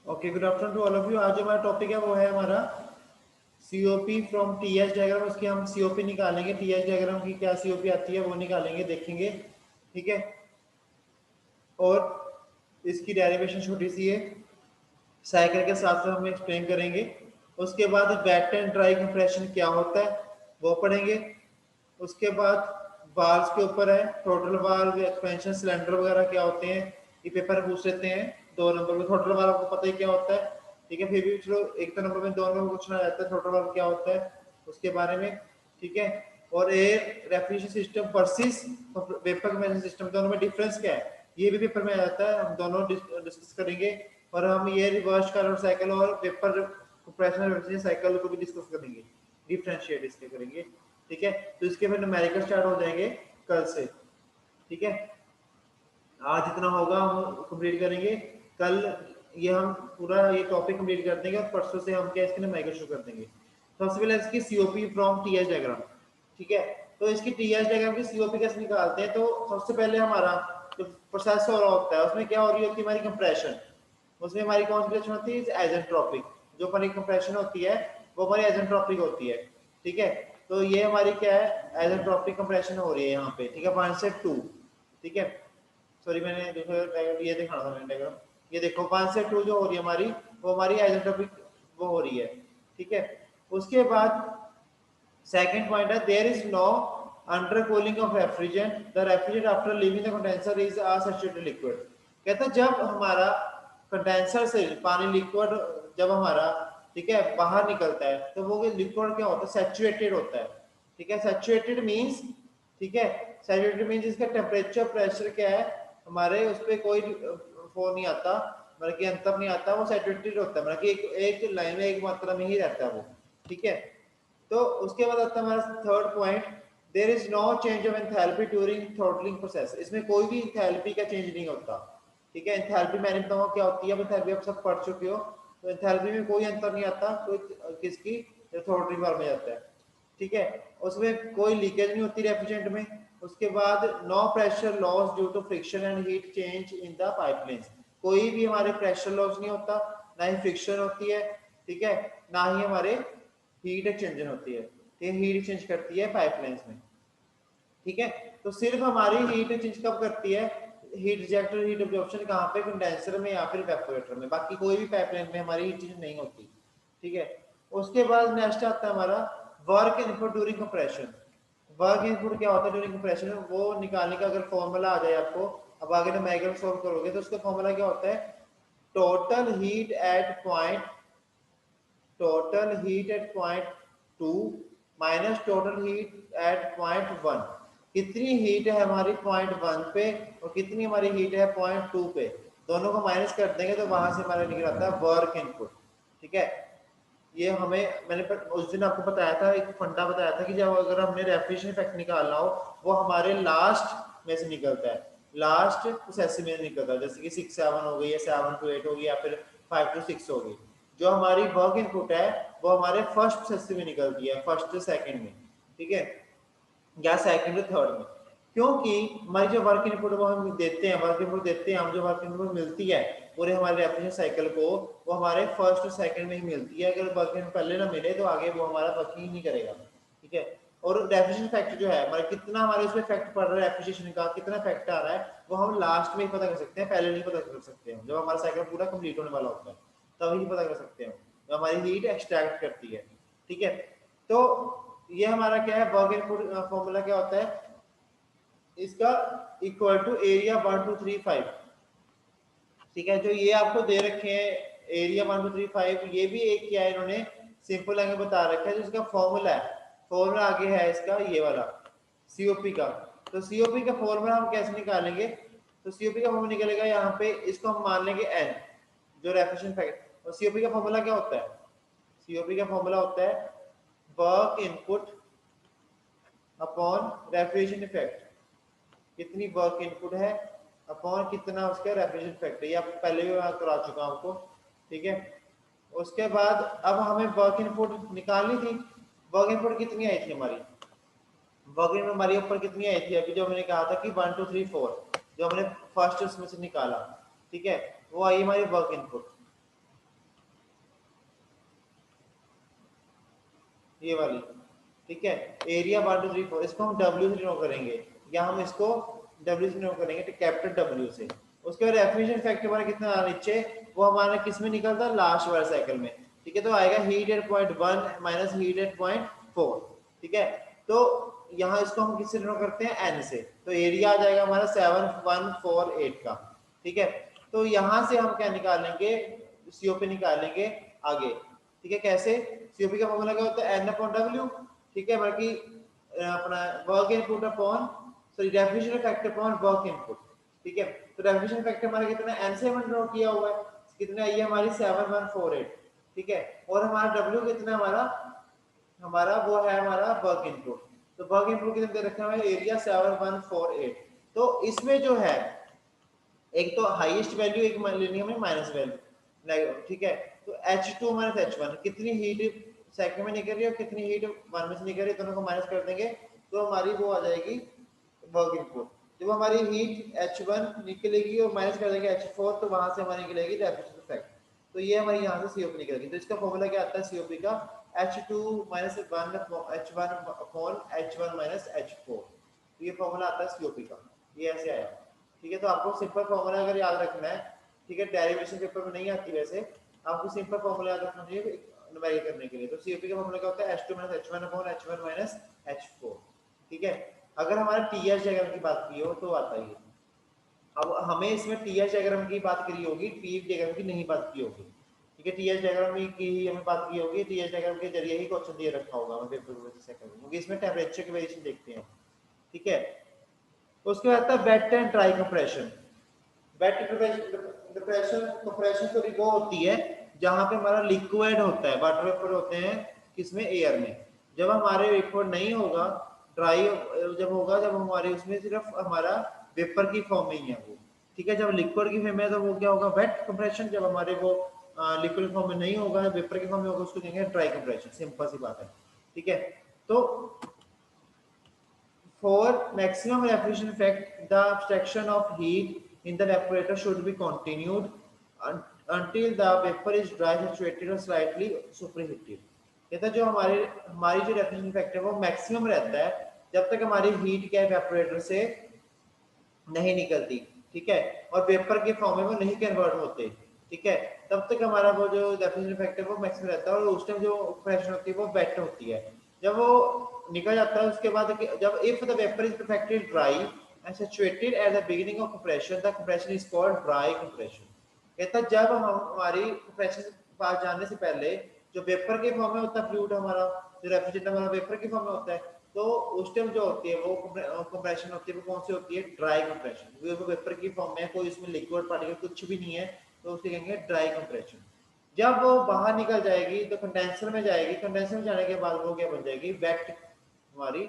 Okay, good afternoon to all of you. आज जो हमारा टॉपिक है वो है हमारा सीओपी फ्रॉम टीएच डायग्राम। उसकी हम सीओपी निकालेंगे, टीएच डायग्राम की क्या सीओपी आती है वो निकालेंगे, देखेंगे। ठीक है, और इसकी डेरिवेशन छोटी सी है, साइकिल के साथ साथ हम एक्सप्लेन करेंगे। उसके बाद वेट एंड ड्राई कंप्रेशन क्या होता है वो पढ़ेंगे। उसके बाद वाल्व्स के ऊपर है, टोटल वाल्व, एक्सपेंशन सिलेंडर वगैरह क्या होते हैं, ये पेपर पूछ लेते हैं। 2 नंबर में टोटल वाल्व को पता ही क्या होता है, ठीक है। फिर भी चलो, एक तो नंबर में 2 नंबर में पूछना रहता है टोटल वाल्व क्या होता है उसके बारे में, ठीक है। और air refrigeration system versus vapour compression system, दोनों में डिफरेंस क्या है ये भी पेपर में आ जाता है, हम दोनों डिस्कस करेंगे। और हम ये रिवर्स कार्नोट साइकिल और वेपर कंप्रेशन साइकिल को भी डिस्कस करेंगे, डिफरेंशिएट इसके करेंगे, ठीक है। तो इसके फिर न्यूमेरिकल स्टार्ट हो जाएंगे कल से, ठीक है। आज इतना होगा, हम कंप्लीट करेंगे। कल ये हम पूरा ये टॉपिक कंप्लीट कर देंगे और परसों से हम क्या इसके न्यूमेरिकल शुरू कर देंगे। सबसे पहले इसकी सीओपी फ्रॉम टीएच डायग्राम, ठीक है। तो इसकी टीएच डायग्राम की सीओपी कैसे निकालते हैं, तो सबसे पहले हमारा जो प्रोसेस हो रहा होता है उसमें क्या हो रही होती है हमारी कंप्रेशन। उसमें हमारी कौन सी कंप्रेशन होती है, आइसेंट्रोपिक। जो हमारी कंप्रेशन होती है वो हमारी आइसेंट्रोपिक होती है, ठीक है। तो ये हमारी क्या है, आइसेंट्रोपिक कंप्रेशन हो रही है यहाँ पे, ठीक है, 1 से 2, ठीक है। सॉरी, मैंने देखो ये दिखाना था मैंने डायग्राम। ये देखो 5 से 2 जो हो रही है हमारी, वो हमारी आइसेंट्रोपिक वो हो रही है, ठीक है। उसके बाद सेकंड पॉइंट है, there is no under cooling of refrigerant, the refrigerant after leaving the condenser is a saturated liquid. कहता है जब हमारा कंडेंसर से पानी लिक्विड जब हमारा, ठीक है, बाहर निकलता है तो वो लिक्विड क्या होता है, सैचुरेटेड होता है, ठीक है। सैचुरेटेड मींस, ठीक है, सैचुरेटेड मींस इसका टेम्परेचर प्रेशर क्या है हमारे उस पर कोई वो नहीं आता, मतलब कि अंतर नहीं आता, वो सैचुरेटेड होता है, मतलब कि एक लाइन में एक मात्रा में ही रहता है वो, ठीक है। तो उसके बाद आता है हमारा third point, there is no change of enthalpy during throttling process. इसमें कोई भी एंथैल्पी का चेंज नहीं होता, ठीक है। एंथैल्पी मैंने बताऊंगा क्या होती है, एंथैल्पी आप सब पढ़ चुके हो। तो एंथैल्पी में कोई अंतर नहीं आता, कोई किसकी, थ्रॉटलिंग वार में जाता है, ठीक है। उसमें कोई लीकेज नहीं होती रेफ्रिजरेंट में। उसके बाद no pressure loss due to friction and heat change in the pipeline, कोई भी हमारे प्रेशर लॉस नहीं होता, ना ही फ्रिक्शन होती है, ठीक है, ना ही हमारे हीट एक्सचेंजर होती है, ये हीट एक्सचेंज करती है पाइपलाइंस में, ठीक है। तो सिर्फ हमारी हीट एक्सचेंज कब करती है, हीट रिजेक्ट और हीट एब्जॉर्प्शन कहाँ पे, कंडेंसर में या फिर इवेपोरेटर में, बाकी कोई भी पाइपलाइन में हमारी हीट एक्सचेंज नहीं होती, ठीक है। उसके बाद नेक्स्ट आता है हमारा work input during compression. Work input क्या होता है ड्यूरिंग कंप्रेशन, वो निकालने का अगर फॉर्मूला आ जाए आपको, अब आगे तो मैगल सॉल्व करोगे तो उसका फॉर्मूला क्या होता है, total heat at point, total heat at point 2 minus total heat at point 1। कितनी हीट है हमारी पॉइंट 1 पे और कितनी हमारी हीट है पॉइंट 2 पे, दोनों को माइनस कर देंगे तो वहां से हमारा निकल आता है वर्क इनपुट, ठीक है। ये हमें मैंने उस दिन आपको बताया था, एक फंडा बताया था कि जब अगर हमने रेफ्रिजरेशन इफेक्ट निकालना हो वो हमारे लास्ट में से निकलता है, लास्ट प्रोसेस में निकलता है, जैसे कि 6-7 हो गई या 7-8 हो गई या फिर 5-6 हो गई। जो हमारी वर्क इनपुट है वो हमारे फर्स्ट प्रोसेस में निकलती है, फर्स्ट सेकंड में, ठीक है, या सेकंड और थर्ड में। क्योंकि हमारी जो वर्क इनपुट वो हम देते हैं, वर्क इनपुट देते हैं हम, जो वर्क इनपुट मिलती है पूरे हमारे रेफ्रिजरेशन साइकिल को, वो हमारे फर्स्ट और सेकंड में ही मिलती है। अगर वर्क इनपुट पहले ना मिले तो आगे वो हमारा वर्किंग ही नहीं करेगा, ठीक है। और रेफ्रिजरेशन फैक्टर जो है हमारे, कितना हमारे उसमें इफेक्ट पड़ रहा है रेफ्रिजरेशन का, कितना इफेक्ट आ रहा है, वो हम लास्ट में ही पता कर सकते हैं, पहले नहीं पता कर सकते हैं। जब हमारा साइकिल पूरा कंप्लीट होने वाला होता है तभी पता कर सकते हैं, तो हमारी हीट एक्सट्रैक्ट करती है, ठीक है। तो ये हमारा क्या है, वर्क इनपुट फॉर्मूला क्या होता है इसका, इक्वल टू एरिया 1235, ठीक है। जो ये आपको दे रखे हैं एरिया 1235, ये भी एक क्या है इन्होंने सिंपल लैंग्वेज बता रखा है, जो इसका फॉर्मूला है, फॉर्मूला आगे है इसका ये वाला सीओपी का। तो सीओपी का फॉर्मूला हम कैसे निकालेंगे, तो सीओपी का फॉर्मूला निकलेगा यहाँ पे, इसको हम मान लेंगे एन, जो रेफ्रिजरेशन फैक्टर। और सीओपी का फॉर्मूला क्या होता है, सीओपी का फॉर्मूला होता है work input upon refrigeration effect, कितनी वर्क इनपुट है अपॉन कितना उसका रेफ्रिजरेशन फैक्टर, ये आप पहले भी मैं करा चुका हूं आपको, ठीक है। उसके बाद अब हमें वर्क इनपुट निकालनी थी, वर्क इनपुट कितनी आई थी हमारी, वर्क इनपुट हमारी ऊपर कितनी आई थी अभी, जो मैंने कहा था कि 1 2 3 4, जो हमने फर्स्ट उसमें से निकाला, ठीक है, वो आई हमारी वर्क इनपुट, ये वाली, ठीक है। एरिया 1 2 3 4 इसको हम W से डिनोट करेंगे, या हम इसको W से डिनोट करेंगे, तो कैपिटल W से। उसके बाद एफिशिएंट फैक्टर हमारा कितना आ नीचे, वो हमारा किस में निकलता है, लास्ट वाले साइकिल में, ठीक है। तो आएगा heat at 0.1 minus heat at 0.4, ठीक है। तो यहाँ इसको हम किससे डिनोट करते हैं, N से, तो एरिया आ जाएगा हमारा 7148 का, ठीक है। तो यहाँ से हम क्या निकालेंगे, सीओपी निकालेंगे आगे, ठीक है। कैसे, सीओपी का फॉर्मूला क्या होता है, N अपॉन W, ठीक है, बल्कि अपना work input upon, sorry definition factor upon work input, ठीक है। तो डेफिनेशन फैक्टर हमारा कितना, N से हमने ड्रॉ किया हुआ है, कितना है, ये हमारी 7148, ठीक है। और हमारा W कितना हमारा, हमारा वो है हमारा वर्क इनपुट, तो वर्क इनपुट कितना दे रखा है, एरिया 7148। तो इसमें जो है एक तो हाईएस्ट वैल्यू एक लेनी है हमें माइनस वैल्यू, ठीक है। तो H2 माइनस H1 कितनी हीट साइकिल में निकल रही है और कितनी हीट वन में से निकल रही है, दोनों को माइनस कर देंगे तो हमारी वो आ जाएगी वर्क इनपुट। जब हमारी हीट H1 निकलेगी और माइनस कर देंगे H4, तो वहां से हमारी निकलेगी डेफिशिएंट इफेक्ट, तो ये हमारी यहाँ से सीओपी निकलेगी। तो इसका फॉर्मूला क्या आता है सीओपी का, H2 minus 1 H1 upon H1 minus H4, तो ये फॉर्मूला आता है सीओपी का, ये ऐसे आया, ठीक है। तो आपको सिंपल फॉर्मूला अगर याद रखना है, ठीक है, डेरिवेशन पेपर में नहीं आती वैसे, आपको सिंपल फॉर्मूला याद रखना चाहिए न्यूमेरिकल करने के लिए। तो सीओपी का फॉर्मूला क्या होता है, H2 minus H1 upon H1 minus H4, ठीक है। अगर हमारा टीएच डायग्राम की बात की हो तो आता है। अब हमें इसमें टीएच डायग्राम की बात करी होगी, पीएफ डायग्राम की नहीं बात की होगी, ठीक है। टीएच डायग्राम की ही हमें बात की होगी, टीएच डायग्राम के जरिए ही क्वेश्चन दिए रखा होगा हमें पेपर में सेकंड, क्योंकि इसमें टेम्परेचर की वेरिएशन देखते हैं, ठीक है। उसके बाद आता है wet and dry compression. Wet compression, compression तो वो होती है जहां पे हमारा लिक्विड होता है, वाटर वेपर होते हैं किसमें, एयर में। जब हमारे वेपर नहीं होगा, ड्राई जब होगा, जब हमारे उसमें सिर्फ हमारा वेपर की फॉर्म में ही है वो, ठीक है। जब लिक्विड की फॉर्म में है तो वो क्या होगा, वेट कंप्रेशन। जब हमारे वो लिक्विड फॉर्म में नहीं होगा, वेपर की फॉर्म में होगा, उसको कहेंगे ड्राई कंप्रेशन, सिंपल सी बात है, ठीक है। तो for maximum evaporation effect, the abstraction of heat in the evaporator should be continued until the vapor is dry, saturated or slightly superheated. कहता है जो हमारी हमारी जो evaporation effect है वो मैक्सिमम रहता है जब तक हमारी हीट क्या evaporator से नहीं निकलती, ठीक है, और वेपर के फॉर्म में वो नहीं कन्वर्ट होते, ठीक है। तब तक हमारा वो जो डेफिनेशन फैक्टर वो मैक्सिमम रहता है, और उस टाइम जो प्रेशर होती है वो बेट होती है। जब वो निकल जाता है उसके बाद, जब if the vapour is perfectly dry and saturated at the beginning of compression, the compression is called dry compression. कहता जब हम हमारी कंप्रेशन पास जाने से पहले जो वेपर के फॉर्म में होता है फ्लूइड हमारा, जो रेफ्रिजरेंट हमारा वेपर के फॉर्म में होता है, तो उस टाइम जो होती है वो कंप्रेशन होती है, वो कौन सी होती है, ड्राई कंप्रेशन। वो वेपर की फॉर्म में, कोई इसमें लिक्विड पार्टिकल कुछ भी नहीं है, तो उसे कहेंगे ड्राई कंप्रेशन। जब वो बाहर निकल जाएगी तो कंडेंसर में जाएगी, कंडेंसर में जाने के बाद वो क्या बन जाएगी, वेट, हमारी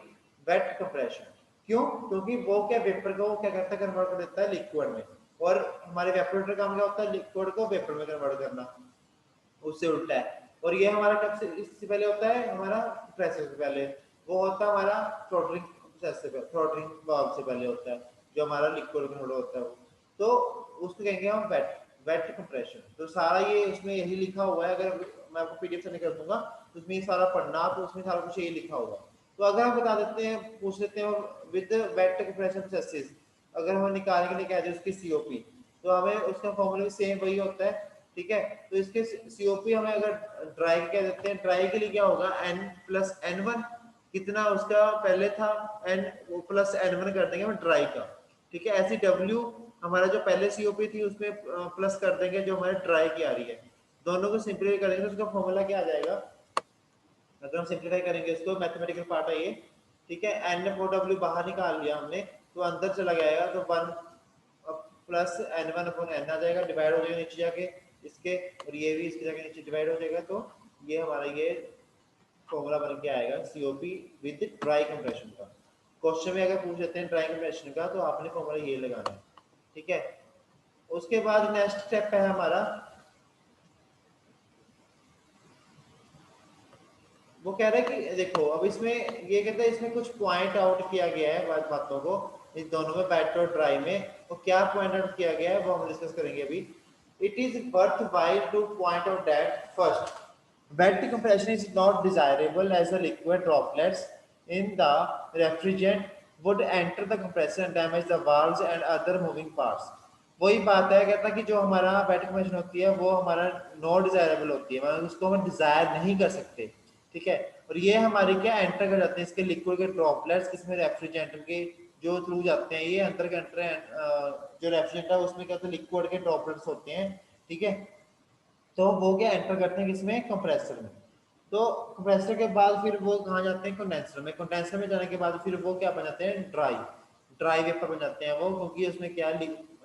वेट कंप्रेशन। क्यों, क्योंकि वो क्या वेपर को क्या करता है, कन्वर्ट कर देता है लिक्विड में, और हमारे वेपोरेटर काम क्या होता है, लिक्विड को वेपर में कन्वर्ट करना, उससे उल्टा है। और ये हमारा कब से, इससे पहले होता है हमारा प्रेशर से पहले, वो होता है हमारा थ्रॉटलिंग प्रोसेस से पहले, थ्रॉटलिंग वाल्व से पहले होता है, जो हमारा लिक्विड कन्वर्ट होता है वो, तो उसको कहेंगे हम वेट, वेट कंप्रेशन। तो सारा ये उसमें यही लिखा हुआ है, अगर मैं आपको पीडीएफ से निकल दूंगा तो उसमें ये सारा पढ़ना, तो उसमें सारा कुछ ये लिखा होगा। तो अगर हम बता देते हैं, पूछ लेते हैं विद वेट कंप्रेशन प्रोसेसेस, अगर हम निकालने के लिए कह दें उसकी सीओपी, तो हमें उसका फॉर्मूला भी सेम वही होता है, ठीक है। तो इसके सीओपी हमें अगर ड्राई कह देते हैं, ड्राई के लिए क्या होगा, n प्लस n1, कितना उसका पहले था n, वो प्लस n1 कर देंगे हम ड्राई का, ठीक है। ऐसी w हमारा जो पहले सीओपी थी उसमें प्लस कर देंगे जो हमारे ड्राई की आ रही है, दोनों को सिंप्लीफाई करेंगे तो उसका फॉर्मूला क्या आ जाएगा, अगर हम सिंप्लीफाई करेंगे इसको, मैथमेटिकल पार्ट है ये, ठीक है। n और w बाहर निकाल लिया हमने, तो अंदर चला जाएगा, तो 1 प्लस n1 अपॉन n आ जाएगा, डिवाइड हो जाएगा नीचे जाके इसके, और ये भी इसके जाके नीचे डिवाइड हो जाएगा, तो ये हमारा ये फॉर्मूला बन के आएगा सीओपी विद ड्राई कंप्रेशन का। क्वेश्चन में अगर पूछ लेते हैं ड्राई कंप्रेशन का, तो आपने फॉर्मूला ये लगाना है, ठीक है। उसके बाद नेक्स्ट स्टेप है हमारा, वो कह रहा है कि देखो अब इसमें ये कहते हैं इसमें कुछ पॉइंट आउट किया गया है बातों को, इन दोनों में वेट और ड्राई में, वो क्या पॉइंट आउट किया गया है वो हम डिस्कस करेंगे अभी। It is worth while two point out that first Wet compression is not desirable as the liquid droplets in the refrigerant would enter the compressor and damage the valves and other moving parts. वही बात है, कहता कि जो हमारा wait compression होती है वो हमारा नॉट डिजायरेबल होती है, मतलब उसको हम डिजायर नहीं कर सकते, ठीक है। और ये हमारे क्या एंटर कर जाते हैं इसके लिक्विड के ड्रॉपलेट्स किसमें, रेफ्रिजरेंट के जो थ्रू जाते हैं, ये अंदर के एंटर जो रेफ्रिजरेंट है उसमें क्या होता है लिक्विड के ड्रॉपलेट्स होते हैं, ठीक है। तो वो क्या एंटर करते हैं किसमें, कंप्रेसर में। तो कंप्रेसर के बाद फिर वो कहाँ जाते हैं, कंडेंसर में। कंडेंसर में जाने के बाद फिर वो क्या बन जाते हैं, ड्राई ड्राई वेपर बन जाते हैं वो, क्योंकि उसमें क्या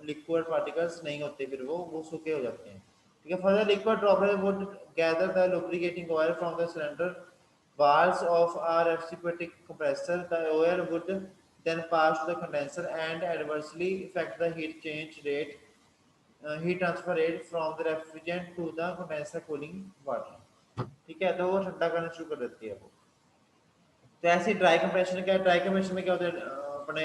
लिक्विड पार्टिकल्स नहीं होते, फिर वो सूखे हो जाते हैं, ठीक है। Further liquid droplet would gather the lubricating oil from the cylinder walls of our reciprocating compressor. The oil would then pass to the condenser and adversely affect the heat transfer rate from the refrigerant to the condenser cooling water, ठीक है। तो वो ठंडा करना शुरू कर देती है वो। तो ऐसे ड्राई कंप्रेशन क्या है, ड्राई कंप्रेशन में क्या होता है, अपने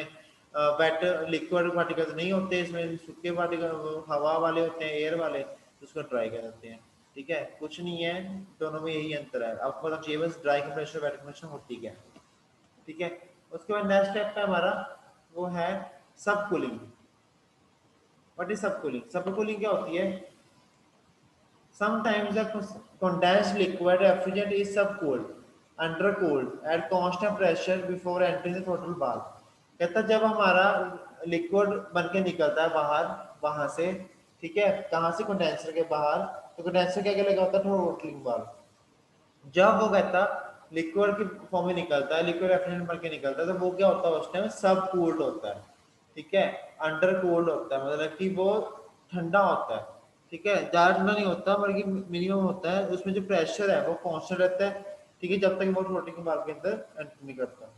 वेट लिक्विड पार्टिकल्स नहीं होते इसमें, सूखे पार्टिकल हवा वाले होते हैं, एयर वाले, तो उसको ड्राई कर देते हैं, ठीक है। कुछ नहीं है, दोनों में यही अंतर है। आपको पता चाहिए बस ड्राई कंप्रेशन वेट कंप्रेशन होती क्या है, ठीक है। उसके बाद नेक्स्ट स्टेप है हमारा, वो है सब कूलिंग। व्हाट इज सब कूलिंग, सब कूलिंग क्या होती है, sometimes the condensed liquid refrigerant is subcooled, undercooled at constant pressure before entering the throttle valve। कहता जब हमारा लिक्विड बन के निकलता है बाहर वहां से, ठीक है, कहाँ से, कंडेंसर के बाहर, तो कंडेंसर क्या लगा होता है, थ्रोटलिंग वाल्व। जब वो कहता लिक्विड की फॉर्म में निकलता है, लिक्विड रेफ्रिजरेंट बन के निकलता है, तो वो क्या होता है उस टाइम, सब कूल्ड होता है, ठीक है। अंडर कूल्ड होता है, मतलब कि वो ठंडा होता है, ठीक है, ज्यादा ठंडा नहीं होता बल्कि मिनिमम होता है, उसमें जो प्रेशर है वो कांस्टेंट रहता है, ठीक है, जब तक वो फ्लोटिंग बार के अंदर एंटर नहीं करता।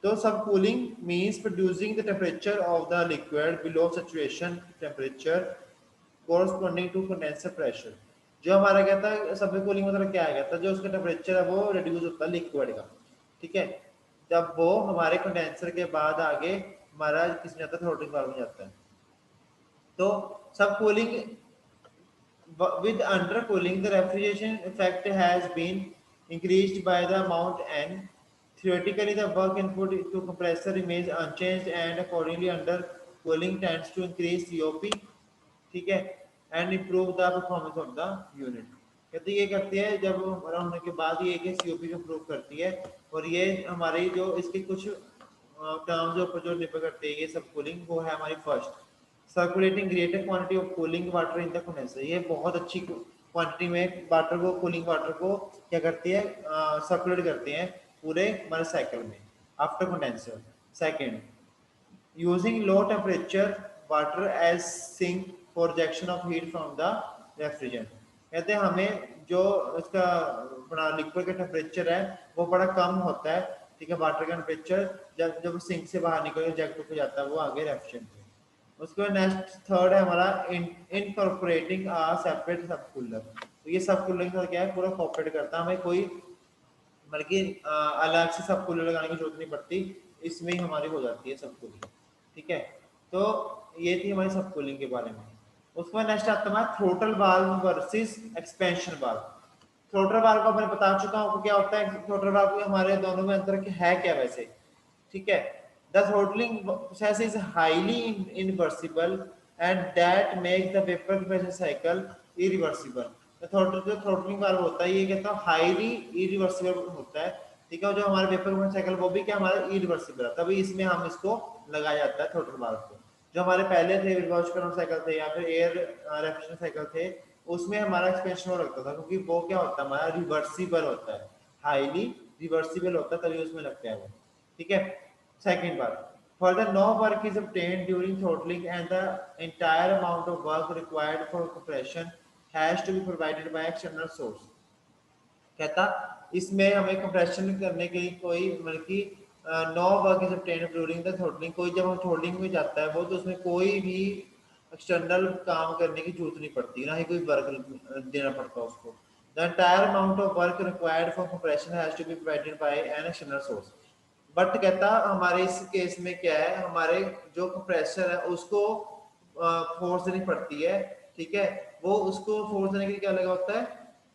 तो sub cooling means producing the temperature of the liquid below saturation temperature corresponding to condenser pressure. जो हमारा कहता है सब कूलिंग मतलब क्या है, कहता है जो उसका टेम्परेचर है वो रिड्यूस होता है लिक्विड का, ठीक है, जब वो हमारे कंडेंसर के बाद आगे हमारा किस में जाता है, थ्रोटलिंग वाल्व में जाता है। तो sub cooling with undercooling, the refrigeration effect has been increased by the amount n. Theoretically, the work input to compressor remains unchanged and accordingly undercooling tends to increase COP, ठीक है, and improve the performance of the unit। कहते ये करती है जब हमारा होने के बाद ये कि COP को improve करती है, और ये हमारी जो इसके कुछ टर्म्स ऊपर जो निर्भर करते हैं ये सब कूलिंग, वो है हमारी first circulating greater quantity of cooling water in the condenser. ये बहुत अच्छी क्वांटिटी में वाटर को, कूलिंग वाटर को क्या करती है, सर्कुलेट करते हैं पूरे हमारे साइकिल में after condenser. Second, using low temperature water as sink for rejection of heat from the refrigerant. कहते हैं हमें जो इसका अपना लिक्विड का टेम्परेचर है वो बड़ा कम होता है, ठीक है, वाटर का टेम्परेचर जब जब सिंक से बाहर निकल रिजेक्ट हो जाता है वो आगे रेफ्रिजरेंट में। उसके बाद नेक्स्ट थर्ड है हमारा इनकॉर्पोरेटिंग अ सेपरेट सब कूलर। तो ये सब कूलर का क्या है, पूरा कॉर्पोरेट करता है, हमें कोई बल्कि अलग से सब कूलर लगाने की जरूरत नहीं पड़ती, इसमें ही हमारी हो जाती है सब कूलिंग, ठीक है। तो ये थी हमारी सब कूलिंग के बारे में। उसके बाद नेक्स्ट आता है throttle valve versus expansion valve. Throttle valve को मैंने बता चुका हूँ क्या होता है, थ्रोटल वाल्व हमारे दोनों में अंतर है क्या वैसे, ठीक है। The throttling process is highly irreversible and that makes the vapor compression cycle irreversible। तो जो थ्रोटलिंग वाल्व होता है ये कहता है हाईली इरिवर्सिबल होता है, ठीक है। जो हमारा वेपर कंप्रेशन साइकिल वो भी क्या हमारा इरिवर्सिबल है, तभी इसमें हम इसको लगाया जाता है थ्रोटल वाल्व को। जो हमारे पहले थे रिवर्स करंट साइकिल थे या फिर एयर रेफ्रिजरेशन साइकिल थे, उसमें हमारा एक्सपेंशन हो लगता था, क्योंकि वो क्या होता है हमारा रिवर्सिबल होता है, हाईली रिवर्सिबल होता है, तभी उसमें लगता है वो, ठीक है। Second part, further no work is obtained during throttling and the entire amount of work required for compression has to be provided by external source। कहता इसमें हमें कंप्रेशन करने के लिए कोई मतलब कि no work is obtained during the throttling. कोई जब हम थ्रोटलिंग में जाता है वो, तो उसमें कोई भी एक्सटर्नल काम करने की जरूरत नहीं पड़ती, ना ही कोई वर्क देना पड़ता उसको। The entire amount of work required for compression has to be provided by an external source. But कहता हमारे इस केस में क्या है, हमारे जो कंप्रेसर है उसको फोर्स देनी पड़ती है, ठीक है। वो उसको फोर्स देने के लिए क्या लगा होता है,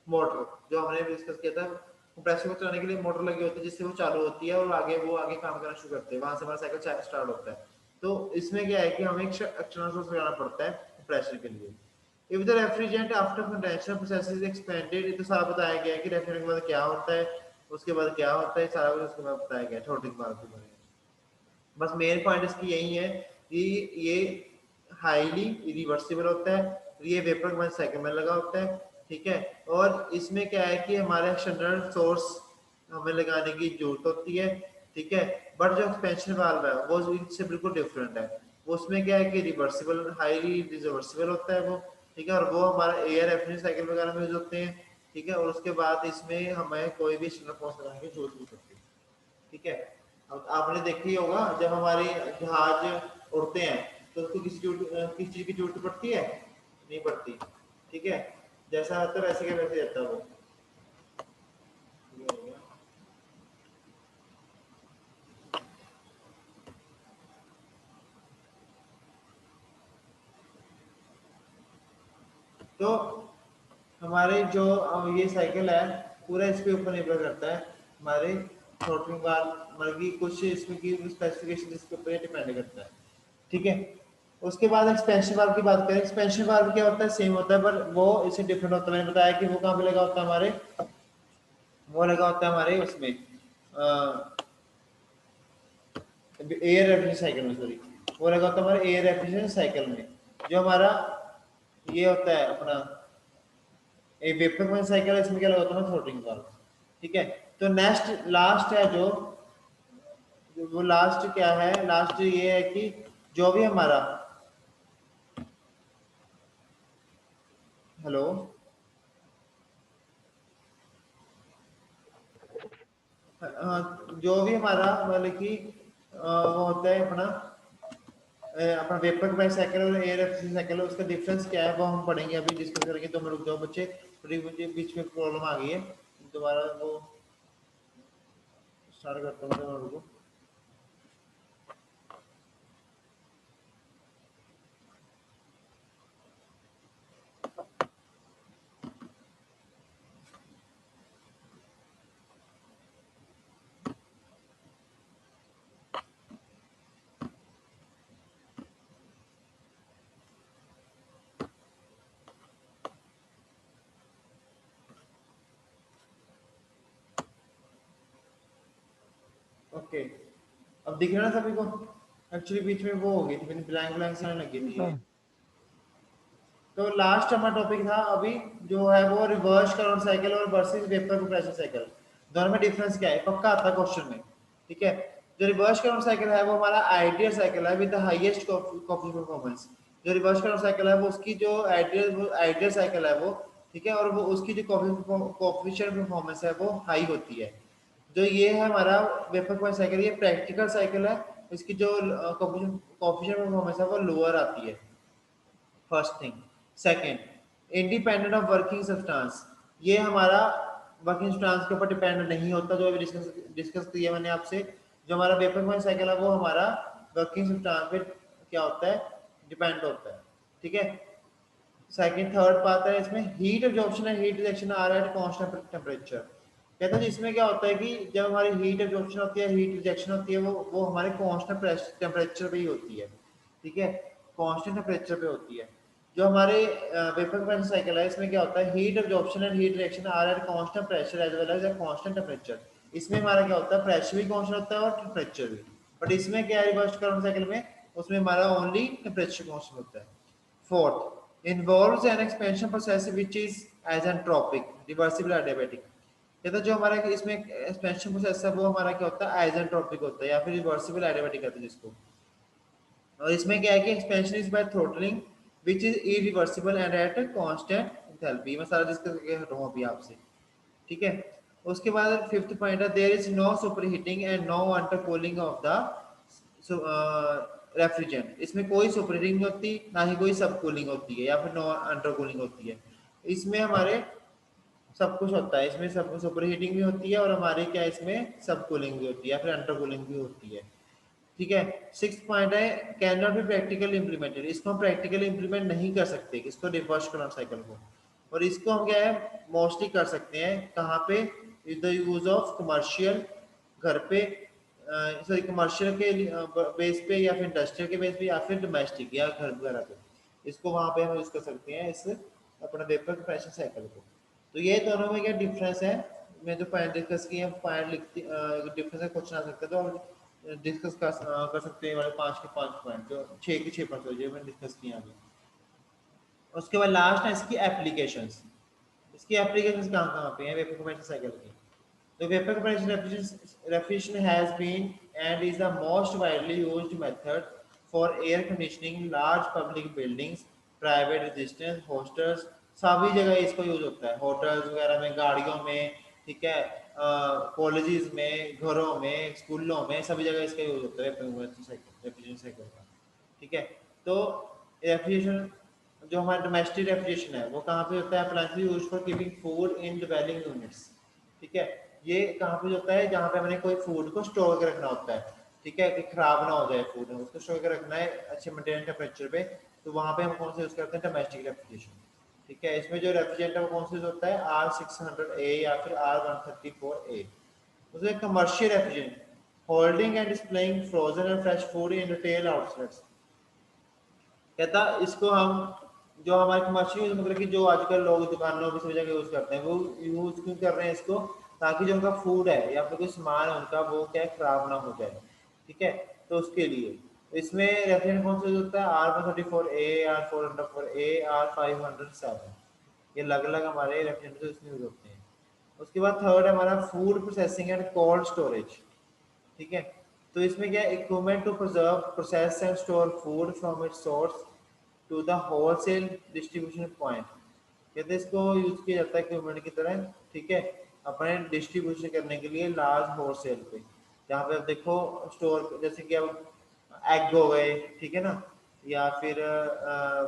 मोटर, जो हमने डिस्कस किया था, कंप्रेसर को चलाने के लिए मोटर लगी होती है जिससे वो चालू होती है और आगे काम करना शुरू करते हैं, वहां से हमारा साइकिल स्टार्ट होता है। तो इसमें क्या है कि हमें एक्सटर्नल सोर्स लगाना पड़ता है कंप्रेसर के लिए। If the refrigerant after condenser process is expanded, तो सारा बताया गया है कि रेफ्रिजरेंट के बाद क्या होता है, उसके बाद क्या होता है, सारा कुछ उसके बाद बताया गया है थ्रॉटलिंग वाल्व के बारे में। बस मेन पॉइंट इसकी यही है कि ये हाईली रिवर्सिबल होता है, ये वेपर के साइकिल में लगा होता है, ठीक है। और इसमें क्या है कि हमारे एक्सटर्नल सोर्स हमें लगाने की जरूरत होती है, ठीक है। बट जो एक्सपेंशन वाल्व है वो इससे बिल्कुल डिफरेंट है, उसमें क्या है कि रिवर्सिबल, हाईली रिवर्सिबल होता है वो, ठीक है। और वो हमारा एयर रेफ्रिजरेशन साइकिल वगैरह में यूज होते हैं, ठीक है। और उसके बाद इसमें हमें कोई भी एक्सटर्नल फोर्स लगाने की जरूरत नहीं पड़ती, ठीक है। अब आपने देखी होगा जब हमारे जहाज उड़ते हैं तो उसको किस चीज की जरूरत पड़ती है, नहीं पड़ती, ठीक है। जैसा आता है वैसे का वैसे रहता है वो। ये हो गया। तो हमारे जो ये साइकिल है पूरा इसके ऊपर निर्भर करता है, हमारे थ्रॉटलिंग वाल्व मतलब कि कुछ इसमें की स्पेसिफिकेशन इसके ऊपर डिपेंड करता है, ठीक है। उसके बाद एक्सपेंशन वाल्व की बात करें, एक्सपेंशन वाल्व क्या होता है, सेम होता है पर वो इससे डिफरेंट होता है। मैंने बताया कि वो कहाँ पे लगा होता है हमारे, वो लगा होता है हमारे उसमें एयर रेफ्रिजरेशन साइकिल में, सॉरी, वो लगा होता है हमारे एयर रेफ्रिजरेशन साइकिल में। जो हमारा ये होता है अपना एक वेपर साइकिल है, इसमें क्या लगा होता है थ्रॉटलिंग वाल्व, ठीक है। तो नेक्स्ट लास्ट है जो, वो लास्ट क्या है, लास्ट ये है कि जो भी हमारा, हेलो, जो भी हमारा मतलब कि वो होता है अपना अपना वेपर बाई साइकिल और एयर एफिशिएंसी साइकिल, उसका डिफरेंस क्या है वो हम पढ़ेंगे, अभी डिस्कस करेंगे। तो मैं रुक जाओ बच्चे, थोड़ी मुझे बीच में प्रॉब्लम आ गई है, दोबारा वो स्टार्ट करता हूँ, तो रुको। ओके, अब दिख रहा है ना सभी को? एक्चुअली बीच में वो हो गई थी, ब्लैंक ब्लैंक से आने लगी थी। तो लास्ट हमारा टॉपिक था अभी जो है वो रिवर्स करंट साइकिल और वर्सेस वेपर कंप्रेशन साइकिल, दोनों में डिफरेंस क्या है पक्का आता है क्वेश्चन में, ठीक है। जो रिवर्स करंट साइकिल है वो हमारा आइडियल साइकिल है with the highest coffee performance. जो रिवर्स करंट साइकिल है वो उसकी जो आइडियल साइकिल है वो, ठीक है। और वो उसकी जो कोफिशिएंट परफॉर्मेंस है वो हाई होती है। जो ये है हमारा वेपर पॉइंट साइकिल, ये प्रैक्टिकल साइकिल है, इसकी जो कोफिशिएंट परफॉर्मेंस है वो लोअर आती है, first thing. Second, independent of working substance, ये हमारा वर्किंग सब्सटेंस के ऊपर डिपेंड नहीं होता, जो अभी डिस्कस किया मैंने आपसे। जो हमारा वेपर पॉइंट साइकिल है वो हमारा वर्किंग सब्सटेंस पे क्या होता है, डिपेंड होता है, ठीक है। सेकंड थर्ड पार्ट है इसमें heat absorption and heat rejection are at constant temperature. कहते हैं इसमें क्या होता है कि जब हमारी हीट एब्जॉर्प्शन होती है, हीट रिजेक्शन होती है, वो हमारे कांस्टेंट टेंपरेचर पे ही होती है, ठीक है, कांस्टेंट टेंपरेचर पे होती है। जो हमारे वेपर कंप्रेशन साइकिल है इसमें क्या होता है, heat absorption and heat reaction are at constant pressure as well as a constant temperature. इसमें हमारा क्या होता है, प्रेशर भी कांस्टेंट होता है और टेंपरेचर भी। बट इसमें क्या है रिवर्स करंट साइकिल में, उसमें हमारा ओनली टेंपरेचर कांस्टेंट होता है। Fourth, involves an expansion process which is isentropic, reversible adiabatic। कहता है जो हमारा इसमें एक्सपेंशन प्रोसेस है वो हमारा क्या होता है, आइजेंट्रोपिक होता है या फिर रिवर्सिबल एडियाबैटिक कहते हैं जिसको। और इसमें क्या है कि expansion is by throttling which is irreversible and at constant enthalpy. मैं सारा डिस्कस करके हटाऊं अभी आपसे, ठीक है। उसके बाद फिफ्थ पॉइंट है there is no super heating and no undercooling of the refrigerant. इसमें कोई सुपर हीटिंग नहीं होती, ना ही कोई सब कूलिंग होती है या फिर नो अंडर कूलिंग होती है। इसमें हमारे सब कुछ होता है, इसमें सब सुपर हीटिंग भी होती है और हमारे क्या इसमें सब कूलिंग भी होती है या फिर अंडर कूलिंग भी होती है, ठीक है। सिक्स पॉइंट है can not be practically implemented, इसको हम प्रैक्टिकली इंप्लीमेंट नहीं कर सकते, इसको रिवर्स करंट साइकिल को। और इसको हम क्या है मोस्टली कर सकते हैं कहाँ पे, with the use of commercial, घर पे, सॉरी कमर्शियल के बेस पे या फिर इंडस्ट्रियल के बेस पे या फिर डोमेस्टिक या घर वगैरह पे, इसको वहाँ पे हम यूज कर सकते हैं इस अपना वेपर कंप्रेशन साइकिल को। तो ये दोनों में क्या डिफरेंस है, मैं जो पॉइंट डिस्कस किए हैं पॉइंट लिखती डिफरेंस है, क्वेश्चन आ सकता है तो डिस्कस कर सकते हैं वाले 5 के 5 पॉइंट, जो 6 के 6 पॉइंट जो मैंने डिस्कस किए अभी। उसके बाद लास्ट है इसकी एप्लीकेशंस। इसकी एप्लीकेशंस कहाँ कहाँ पे हैं वेपर कंप्रेशन साइकिल की। तो vapour compression refrigeration has been and is the most widely used method for air conditioning large public buildings, private residence, hostels, सभी जगह इसको यूज होता है, होटल्स वगैरह में, गाड़ियों में, ठीक है, कॉलेजेस में, घरों में, स्कूलों में, सभी जगह इसका यूज होता है रेफ्रिजरेशन साइकिल का। ठीक है, तो रेफ्रिजरेशन जो हमारा डोमेस्टिक रेफ्रिजरेशन है वो कहाँ पे होता है, appliances used for keeping food in dwelling units. ठीक है, ये कहाँ पे होता है, जहाँ पे हमने कोई फूड को स्टोर करके रखना होता है, ठीक है, कि खराब ना हो जाए फूड, उसको स्टोर करके रखना है अच्छे मेंटेन टेम्परेचर पे, तो वहाँ पे हम कौन सा यूज करते हैं, डोमेस्टिक रेफ्रिजरेशन। ठीक है, इसमें जो रेफ्रिजरेंट है वो कौन सा यूज होता है, R600A या फिर R134A। उसमें commercial refrigerant holding and displaying frozen and fresh food in retail outlets. कहता इसको हम जो हमारे कमर्शियल मतलब कि जो आजकल लोग दुकानों पे सभी जगह यूज करते हैं, वो यूज क्यों कर रहे हैं इसको, ताकि जो उनका फूड है या फिर कोई सामान है उनका वो क्या है खराब ना हो जाए। ठीक है, तो उसके लिए इसमें रेफ्रिजरेंट कौन सा यूज होता है, R134A, R404A, R507, ये अलग अलग हमारे रेफ्रिजरेंट इसमें यूज होते हैं। उसके बाद थर्ड है हमारा food processing and cold storage. ठीक है, तो इसमें क्या है, equipment to preserve process and store food from its source to the wholesale distribution point. कहते हैं इसको यूज किया जाता है इक्विपमेंट की तरह, ठीक है, अपने डिस्ट्रीब्यूशन करने के लिए लार्ज होलसेल पे, जहाँ पे आप देखो स्टोर, जैसे कि अब एग हो गए, ठीक है ना, या फिर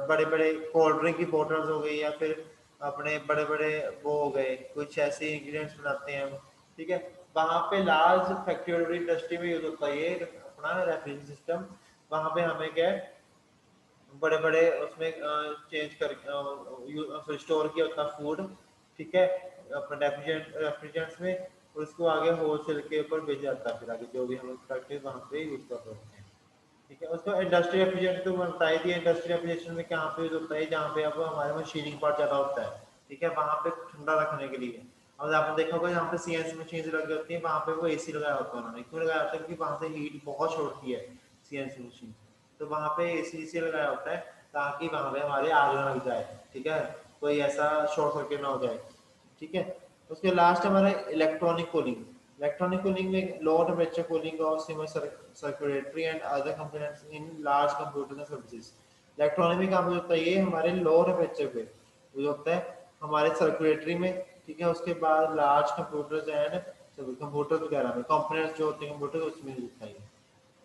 बड़े बड़े कोल्ड ड्रिंक की बोटल्स हो गई, या फिर अपने बड़े बड़े वो हो गए कुछ ऐसे इंग्रेडिएंट्स बनाते हैं हम, ठीक है, वहाँ पे लार्ज फैक्ट्री और इंडस्ट्री में यूज होता है ये अपना रेफ्रिजरेशन सिस्टम। वहाँ पे हमें क्या है बड़े बड़े उसमें चेंज कर स्टोर किया होता फूड, ठीक है, अपने रेफ्रिजरेंट्स में, और उसको आगे होलसेल के ऊपर भेजा जाता है, फिर आगे जो भी हम फैक्ट्री वहाँ पे यूज कर सकते हैं। ठीक है, उसको इंडस्ट्रियल रेफ्रिजरेशन तो मैं बता ही दिया, इंडस्ट्रियल रेफ्रिजरेशन में कहाँ पे यूज होता है, जहाँ पे अब हमारे मशीनिंग पार्ट ज़्यादा होता है, ठीक है, वहाँ पे ठंडा रखने के लिए। और आपने देखा होगा जहाँ पे CNC मशीन लगी होती है वहाँ पे वो AC लगाया होता है उन्होंने, क्यों लगाया होता है, क्योंकि वहाँ से हीट बहुत छोड़ती है CNC मशीन, तो वहाँ पे AC से लगाया होता है ताकि वहाँ पे हमारे आग ना लग जाए, ठीक है, कोई ऐसा शॉर्ट सर्किट ना हो जाए। ठीक है, उसके लास्ट हमारा इलेक्ट्रॉनिक कूलिंग। इलेक्ट्रॉनिक कूलिंग में low temperature cooling of similar circulatory and other components in large computers and services. Electronic में काम होता है, ये हमारे लो टेम्परेचर पे यूज होता है हमारे सर्कुलेटरी में, ठीक है, उसके बाद लार्ज कंप्यूटर्स एंड कंप्यूटर वगैरह में कंपोनेंट्स जो होते हैं कंप्यूटर उसमें यूज होता है।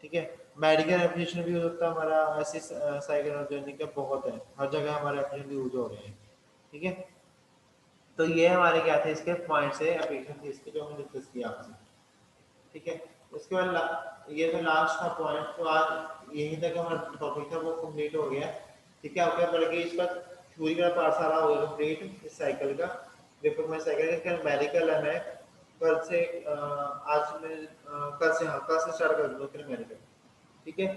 ठीक है, मेडिकल एप्लीकेशन भी यूज होता है हमारा, ऐसे साइकोलॉजिक का बहुत है, हर जगह हमारे एप्लीकेशन यूज हो रहे हैं। ठीक है, तो ये हमारे क्या थे इसके पॉइंट्स है एप्लीकेशन थे इसके जो हमने डिस्कस किया आपसे। ठीक है, उसके बाद ये तो लास्ट का पॉइंट, तो आज यहीं तक हमारा टॉपिक था वो कंप्लीट हो गया। ठीक है, आपके बल्कि इसका थ्योरी का पार्ट सारा हो गया कंप्लीट इस साइकिल का, देखो मैं साइकिल का मेडिकल है, मैं कल से आज मैं कल से हाँ कल से स्टार्ट कर दूँगा फिर मेडिकल। ठीक है,